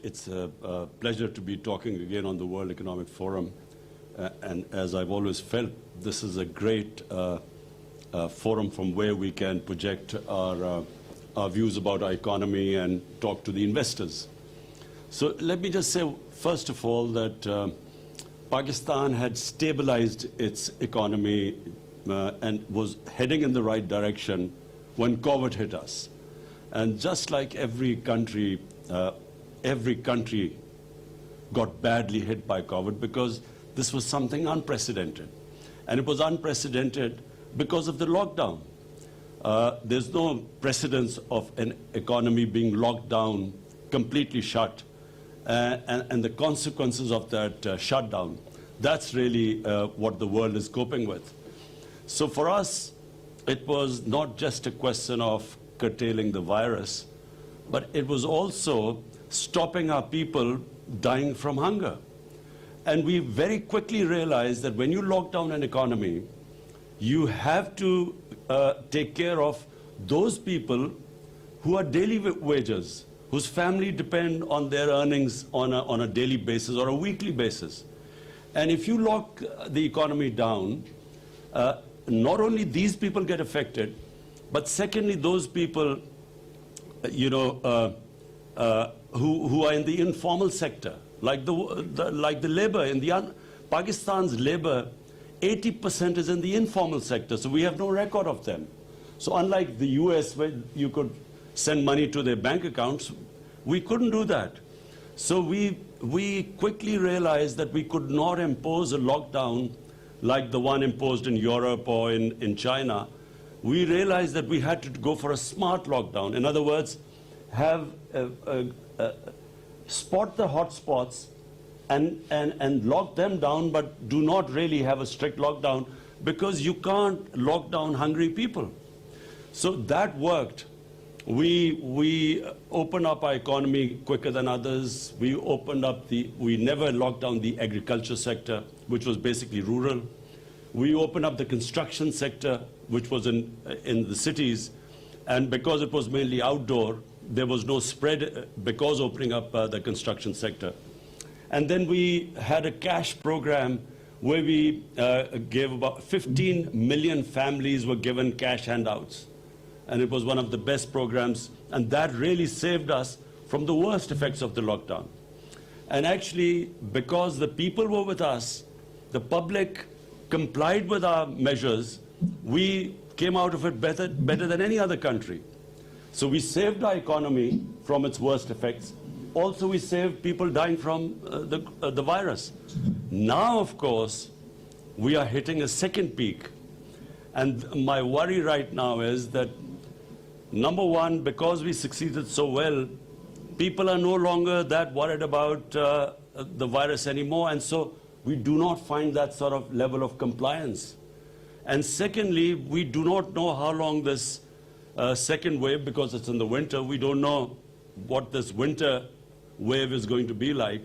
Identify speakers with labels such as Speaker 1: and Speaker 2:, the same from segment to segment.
Speaker 1: it's a pleasure to be talking again on the World Economic Forum. And as I've always felt, this is a great forum from where we can project our views about our economy and talk to the investors. So let me just say, first of all, that Pakistan had stabilized its economy and was heading in the right direction when COVID hit us. And just like every country got badly hit by COVID because this was something unprecedented. And it was unprecedented because of the lockdown. There's no precedence of an economy being locked down, completely shut, and the consequences of that shutdown. That's really what the world is coping with. So for us, it was not just a question of curtailing the virus, but it was also stopping our people dying from hunger. And we very quickly realized that when you lock down an economy, you have to take care of those people who are daily wagers, whose family depend on their earnings on a daily basis or a weekly basis. And if you lock the economy down, not only these people get affected, but secondly, those people, who are in the informal sector, like the labor in Pakistan's labor, 80% is in the informal sector, so we have no record of them. So unlike the US, where you could send money to their bank accounts, we couldn't do that. So we quickly realized that we could not impose a lockdown like the one imposed in Europe or in China. We realized that we had to go for a smart lockdown. In other words, have spot the hotspots and lock them down, but do not really have a strict lockdown because you can't lock down hungry people. So that worked. We opened up our economy quicker than others. We never locked down the agriculture sector, which was basically rural. We opened up the construction sector, which was in the cities, and because it was mainly outdoor, there was no spread because opening up the construction sector. And then we had a cash program where we gave about 15 million families were given cash handouts. And it was one of the best programs, and that really saved us from the worst effects of the lockdown. And actually, because the people were with us, the public complied with our measures, we came out of it better than any other country. So we saved our economy from its worst effects. Also, we saved people dying from the virus. Now, of course, we are hitting a second peak. And my worry right now is that, number one, because we succeeded so well, people are no longer that worried about the virus anymore, and so we do not find that sort of level of compliance. And secondly, we do not know how long this second wave, because it's in the winter, we don't know what this winter wave is going to be like.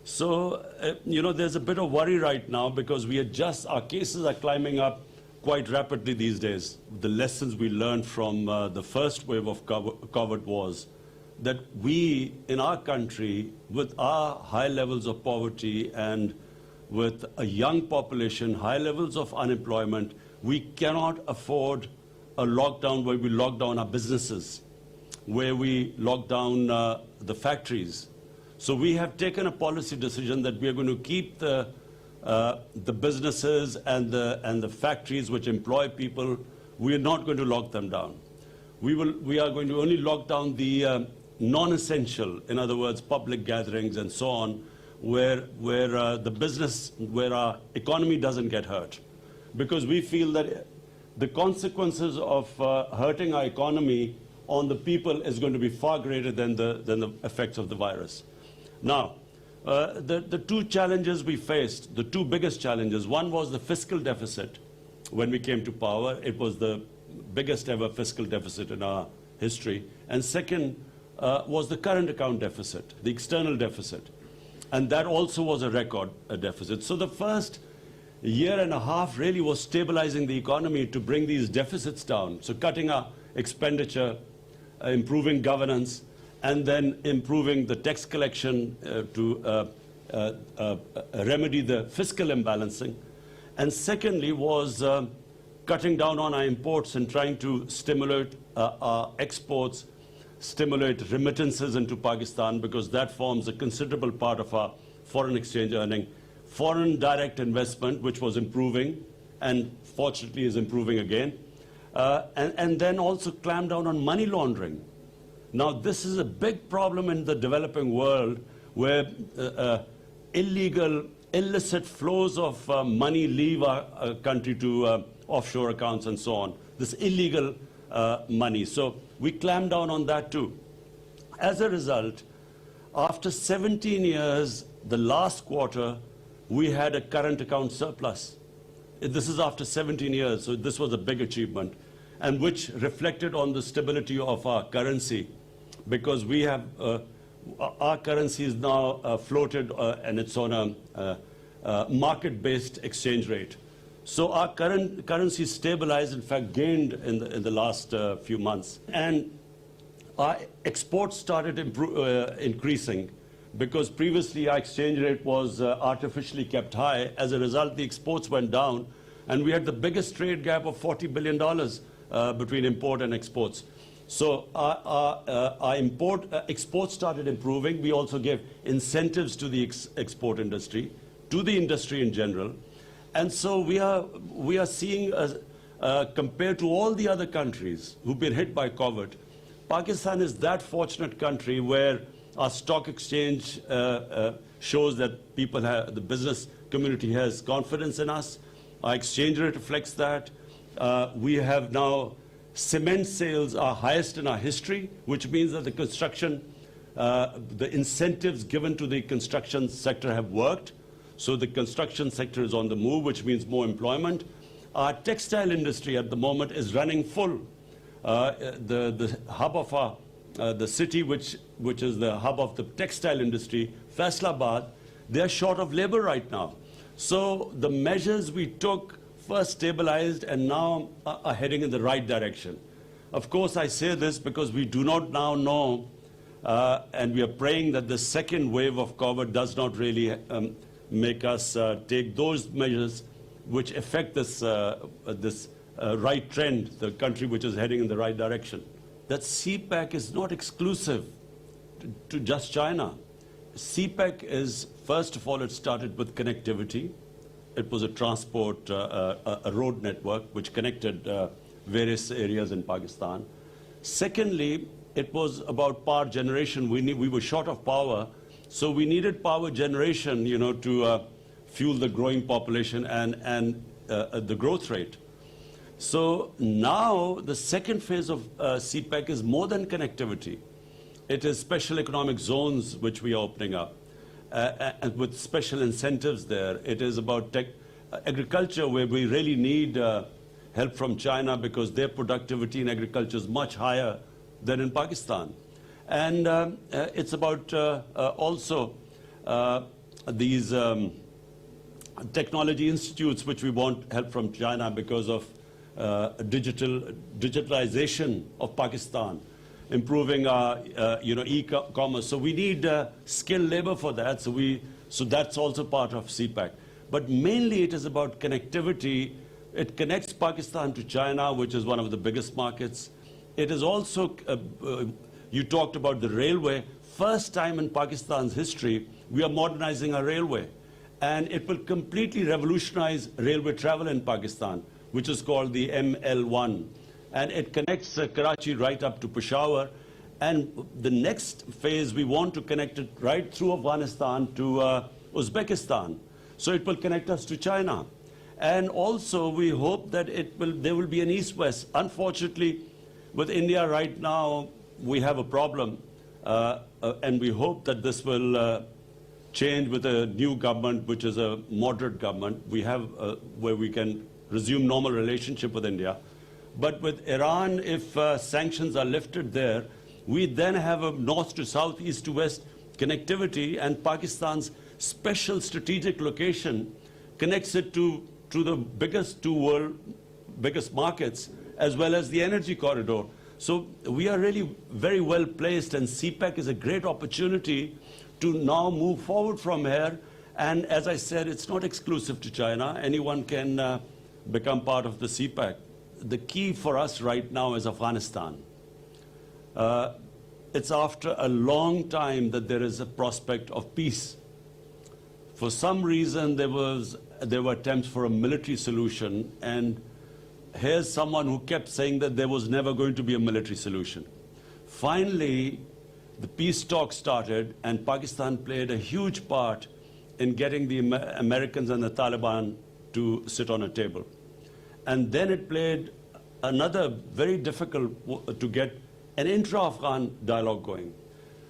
Speaker 1: So, there's a bit of worry right now because our cases are climbing up quite rapidly these days. The lessons we learned from the first wave of COVID was that we, in our country, with our high levels of poverty and with a young population, high levels of unemployment, we cannot afford a lockdown where we lock down our businesses, where we lock down the factories. So we have taken a policy decision that we are going to keep the businesses and the factories which employ people. We are not going to lock them down. We are going to only lock down the non-essential, in other words, public gatherings and so on, where our economy doesn't get hurt. Because we feel that the consequences of hurting our economy on the people is going to be far greater than the effects of the virus. Now, the two challenges we faced, the two biggest challenges, one was the fiscal deficit. When we came to power, it was the biggest ever fiscal deficit in our history. And second was the current account deficit, the external deficit. And that also was a record deficit. So the first year and a half really was stabilizing the economy to bring these deficits down. So cutting our expenditure, improving governance, and then improving the tax collection to remedy the fiscal imbalancing. And secondly was cutting down on our imports and trying to stimulate our exports, stimulate remittances into Pakistan, because that forms a considerable part of our foreign exchange earning. Foreign direct investment, which was improving and fortunately is improving again. And then also clamp down on money laundering. Now, this is a big problem in the developing world where illegal, illicit flows of money leave our country to offshore accounts and so on. This illegal money. So we clamp down on that too. As a result, after 17 years, the last quarter, we had a current account surplus. This is after 17 years, so this was a big achievement, and which reflected on the stability of our currency, because we have, our currency is now floated and it's on a market-based exchange rate. So our current currency stabilized, in fact, gained in the last few months. And our exports started increasing, because previously our exchange rate was artificially kept high. As a result, the exports went down, and we had the biggest trade gap of $40 billion between import and exports. So our exports started improving. We also gave incentives to the export industry, to the industry in general. And so we are seeing, compared to all the other countries who've been hit by COVID, Pakistan is that fortunate country where our stock exchange shows that people have, the business community has confidence in us. Our exchange rate reflects that. We have now cement sales are highest in our history, which means that the construction, the incentives given to the construction sector have worked. So the construction sector is on the move, which means more employment. Our textile industry at the moment is running full. The hub of our the city, which is the hub of the textile industry, Faisalabad, they are short of labor right now. So the measures we took first stabilized and now are heading in the right direction. Of course, I say this because we do not now know, and we are praying that the second wave of COVID does not really make us take those measures which affect this, right trend, the country which is heading in the right direction. That CPEC is not exclusive to just China. CPEC is, first of all, it started with connectivity. It was a transport, a road network which connected various areas in Pakistan. Secondly, it was about power generation. We were short of power, so we needed power generation, you know, to fuel the growing population and the growth rate. So now the second phase of CPEC is more than connectivity. It is special economic zones which we are opening up, and with special incentives there. It is about agriculture, where we really need help from China because their productivity in agriculture is much higher than in Pakistan. And it's about also these technology institutes which we want help from China because of digitalization of Pakistan, improving our e-commerce. So we need skilled labor for that. So that's also part of CPEC. But mainly it is about connectivity. It connects Pakistan to China, which is one of the biggest markets. It is also, you talked about the railway. First time in Pakistan's history, we are modernizing our railway. And it will completely revolutionize railway travel in Pakistan, which is called the ML1. And it connects Karachi right up to Peshawar. And the next phase, we want to connect it right through Afghanistan to Uzbekistan. So it will connect us to China. And also, we hope that there will be an east-west. Unfortunately, with India right now, we have a problem. And we hope that this will change with a new government, which is a moderate government. We have where we can resume normal relationship with India. But with Iran, if sanctions are lifted there, we then have a north to south, east to west connectivity, and Pakistan's special strategic location connects it to the biggest biggest markets, as well as the energy corridor. So we are really very well placed, and CPEC is a great opportunity to now move forward from here. And as I said, it's not exclusive to China. Anyone can become part of the CPEC. The key for us right now is Afghanistan. It's after a long time that there is a prospect of peace. For some reason, there were attempts for a military solution, and here's someone who kept saying that there was never going to be a military solution. Finally, the peace talks started, and Pakistan played a huge part in getting the Americans and the Taliban to sit on a table. And then it played another very difficult to get an intra-Afghan dialogue going.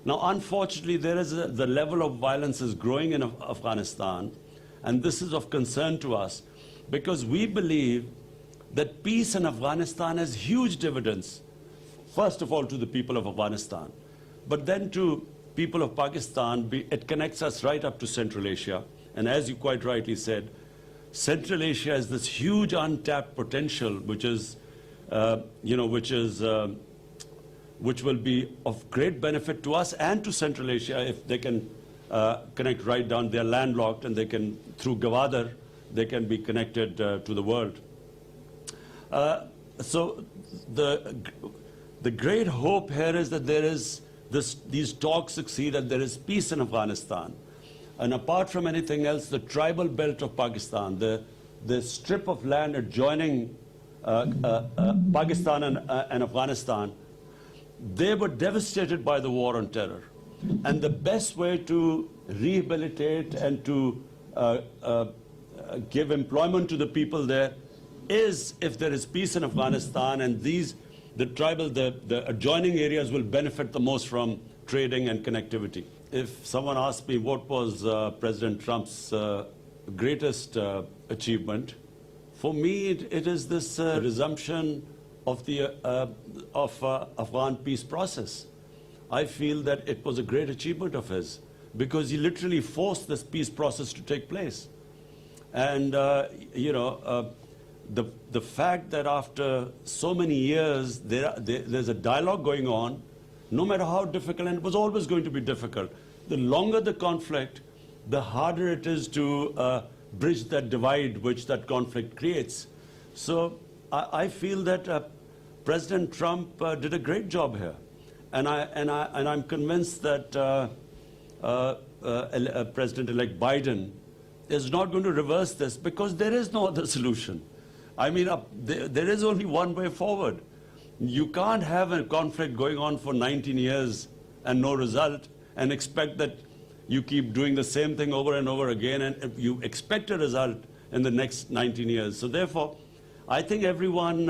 Speaker 1: Now, unfortunately, the level of violence is growing in Afghanistan, and this is of concern to us because we believe that peace in Afghanistan has huge dividends, first of all to the people of Afghanistan, but then to people of Pakistan. It connects us right up to Central Asia. And as you quite rightly said, Central Asia is this huge untapped potential, which will be of great benefit to us and to Central Asia if they can connect right down. They're landlocked, and they can, through Gwadar, they can be connected to the world. So the great hope here is that there is these talks succeed and there is peace in Afghanistan. And apart from anything else, the tribal belt of Pakistan, the strip of land adjoining Pakistan and Afghanistan, they were devastated by the war on terror. And the best way to rehabilitate and to give employment to the people there is if there is peace in Afghanistan, and the adjoining areas will benefit the most from trading and connectivity. If someone asked me what was President Trump's greatest achievement, for me it is this resumption of the Afghan peace process. I feel that it was a great achievement of his because he literally forced this peace process to take place. And the fact that after so many years there's a dialogue going on, no matter how difficult, and it was always going to be difficult, the longer the conflict, the harder it is to bridge that divide which that conflict creates. So I feel that President Trump did a great job here, and I'm convinced that President-elect Biden is not going to reverse this because there is no other solution. I mean, there is only one way forward. You can't have a conflict going on for 19 years and no result and expect that you keep doing the same thing over and over again and you expect a result in the next 19 years. So therefore, I think everyone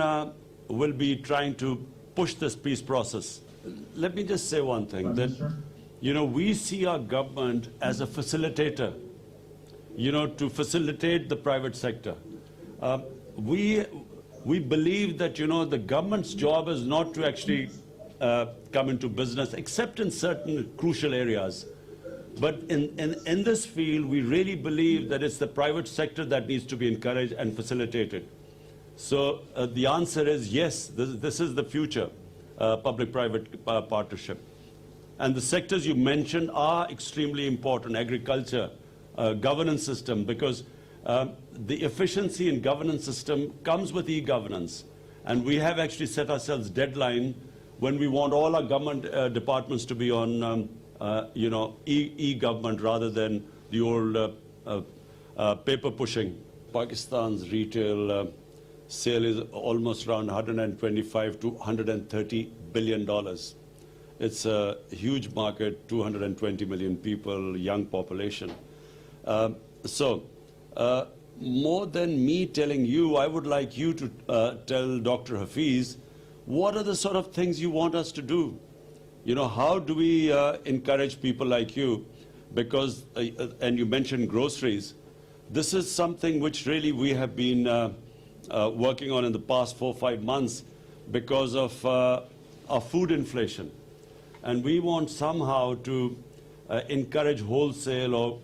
Speaker 1: will be trying to push this peace process. Let me just say one thing, that, we see our government as a facilitator, to facilitate the private sector. We believe that, the government's job is not to actually come into business, except in certain crucial areas. But in this field, we really believe that it's the private sector that needs to be encouraged and facilitated. So the answer is yes, this is the future, public-private partnership. And the sectors you mentioned are extremely important: agriculture, governance system, because the efficiency in governance system comes with e-governance. And we have actually set ourselves deadline when we want all our government departments to be on e-government rather than the old paper pushing. Pakistan's retail sale is almost around 125 to 130 billion dollars. It's a huge market, 220 million people, young population. More than me telling you, I would like you to tell Dr. Hafiz, what are the sort of things you want us to do? How do we encourage people like you? Because, and you mentioned groceries, this is something which really we have been working on in the past 4 or 5 months because of our food inflation. And we want somehow to encourage wholesale, or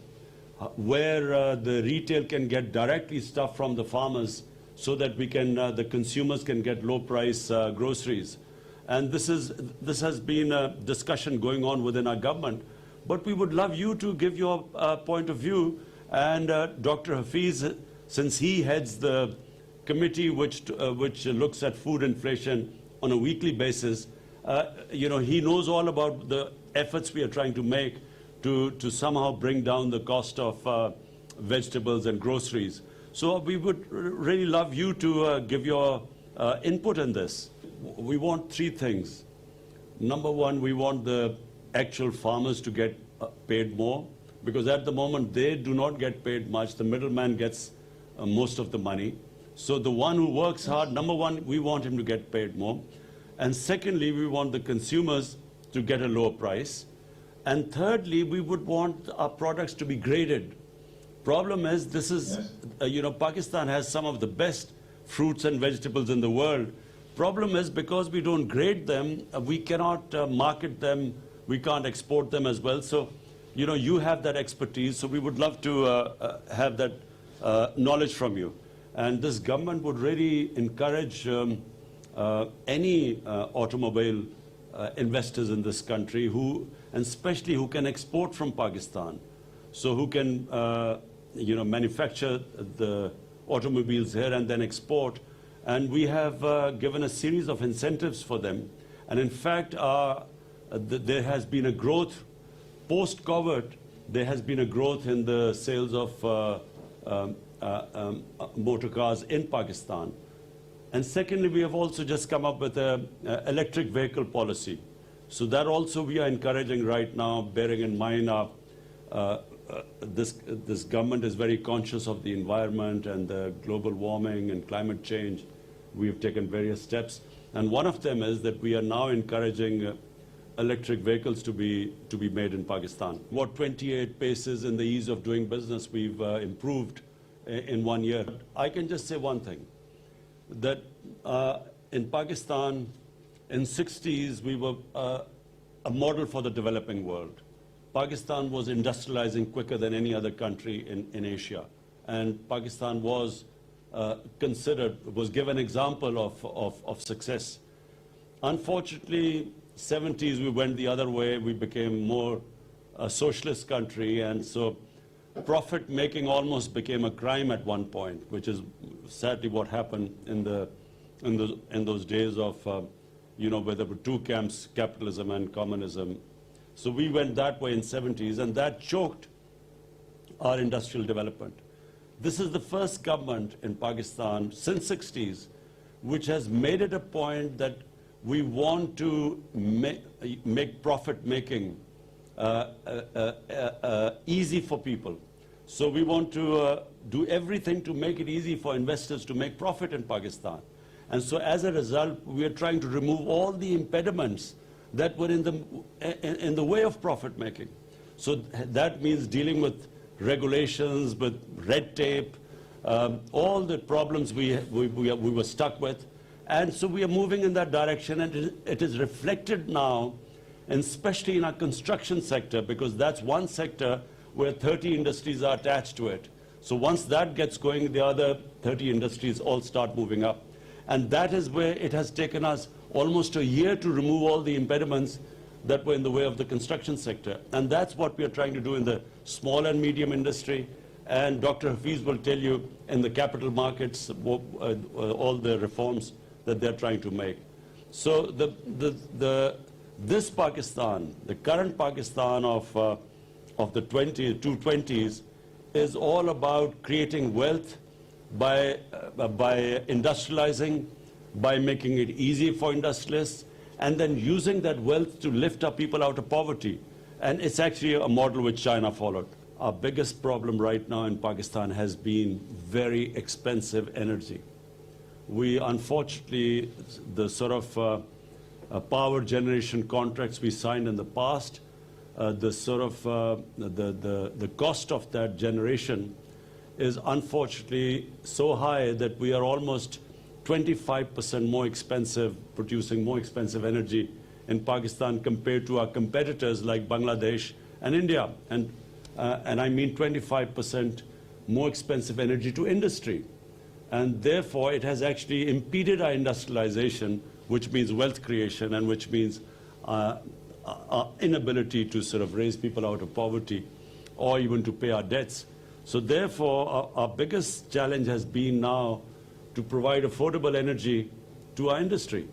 Speaker 1: where the retail can get directly stuff from the farmers so that we can, the consumers can get low price groceries. And this has been a discussion going on within our government. But we would love you to give your point of view. And Dr. Hafiz, since he heads the committee which looks at food inflation on a weekly basis, he knows all about the efforts we are trying to make to somehow bring down the cost of vegetables and groceries. So we would really love you to give your input in this. We want three things. Number one, we want the actual farmers to get paid more, because at the moment they do not get paid much. The middleman gets most of the money. So the one who works hard, number one, we want him to get paid more. And secondly, we want the consumers to get a lower price. And thirdly, we would want our products to be graded. Problem is, this is, Pakistan has some of the best fruits and vegetables in the world. Problem is, because we don't grade them, we cannot market them, we can't export them as well. So, you have that expertise, so we would love to have that knowledge from you. And this government would really encourage any automobile investors in this country and especially who can export from Pakistan. So who can, manufacture the automobiles here and then export. And we have given a series of incentives for them. And in fact, there has been a growth, post-COVID, there has been a growth in the sales of motor cars in Pakistan. And secondly, we have also just come up with an electric vehicle policy. So that also we are encouraging right now, bearing in mind this government is very conscious of the environment and the global warming and climate change. We have taken various steps. And one of them is that we are now encouraging electric vehicles to be made in Pakistan. What 28 paces in the ease of doing business we've improved in 1 year. I can just say one thing, that in Pakistan, in 60s, we were a model for the developing world. Pakistan was industrializing quicker than any other country in Asia. And Pakistan was was given example of success. Unfortunately, 70s, we went the other way. We became more a socialist country. And so profit making almost became a crime at one point, which is sadly what happened in those days of, where there were two camps, capitalism and communism. So we went that way in 70s, and that choked our industrial development. This is the first government in Pakistan since 60s which has made it a point that we want to make profit making easy for people. So we want to do everything to make it easy for investors to make profit in Pakistan. And so as a result, we are trying to remove all the impediments that were in the way of profit making. So that means dealing with regulations, with red tape, all the problems we were stuck with. And so we are moving in that direction, and it is reflected now, and especially in our construction sector, because that's one sector where 30 industries are attached to it. So once that gets going, the other 30 industries all start moving up. And that is where it has taken us almost a year to remove all the impediments that were in the way of the construction sector. And that's what we are trying to do in the small and medium industry. And Dr. Hafiz will tell you in the capital markets all the reforms that they're trying to make. So this Pakistan, the current Pakistan of the 220s, is all about creating wealth by industrializing, by making it easy for industrialists, and then using that wealth to lift up people out of poverty. And it's actually a model which China followed. Our biggest problem right now in Pakistan has been very expensive energy. We, unfortunately, the sort of power generation contracts we signed in the past, the cost of that generation is unfortunately so high that we are almost 25% more expensive, producing more expensive energy in Pakistan compared to our competitors like Bangladesh and India. And I mean 25% more expensive energy to industry. And therefore, it has actually impeded our industrialization which means wealth creation and which means inability to sort of raise people out of poverty or even to pay our debts. So therefore, our biggest challenge has been now to provide affordable energy to our industry.